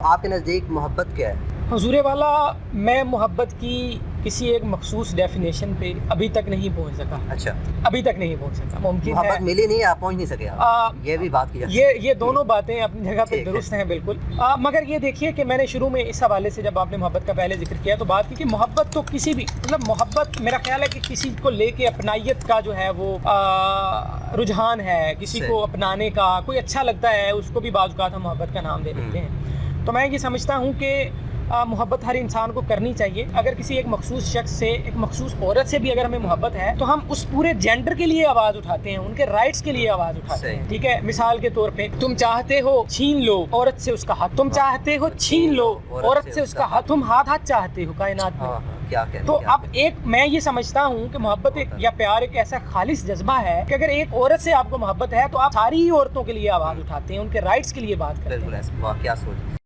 आपके नज़दीक मोहब्बत क्या है? हुजूरे वाला, मैं मोहब्बत की किसी एक मखसूस डेफिनेशन पे अभी तक नहीं पहुंच सका। अच्छा, अभी तक नहीं पहुंच सका। मुमकिन है मोहब्बत मिली नहीं, आप पहुंच नहीं सके ये भी बात की ये दोनों बातें अपनी जगह पे ठीक है। दुरुस्त हैं बिल्कुल। मगर ये देखिए कि मैंने शुरू में इस हवाले से जब आपने मोहब्बत का पहले जिक्र किया तो बात की कि मोहब्बत तो किसी भी मतलब मोहब्बत मेरा ख्याल है कि किसी को लेके अपनाइयत का जो है वो रुझान है, किसी को अपनाने का कोई अच्छा लगता है उसको भी बाज़ औक़ात हम मोहब्बत का नाम दे देते हैं। तो मैं ये समझता हूँ कि मोहब्बत हर इंसान को करनी चाहिए। अगर किसी एक मखसूस शख्स से, एक मखसूस औरत से भी अगर हमें मोहब्बत है तो हम उस पूरे जेंडर के लिए आवाज़ उठाते हैं, उनके राइट्स के लिए आवाज़ उठाते हैं। ठीक है, मिसाल के तौर पे तुम चाहते हो छीन लो औरत से उसका हक, तुम चाहते हो छीन लो औरत से उसका हक, तुम हाथ हाथ चाहते हो कायनात में। क्या कहते तो अब एक मैं ये समझता हूँ कि मोहब्बत एक या प्यार एक ऐसा खालिस जज्बा है कि अगर एक औरत से आपको मोहब्बत है तो आप सारी ही औरतों के लिए आवाज़ उठाते हैं, उनके राइट्स के लिए बात करते हैं। बिल्कुल ऐसा, वाह क्या सोच।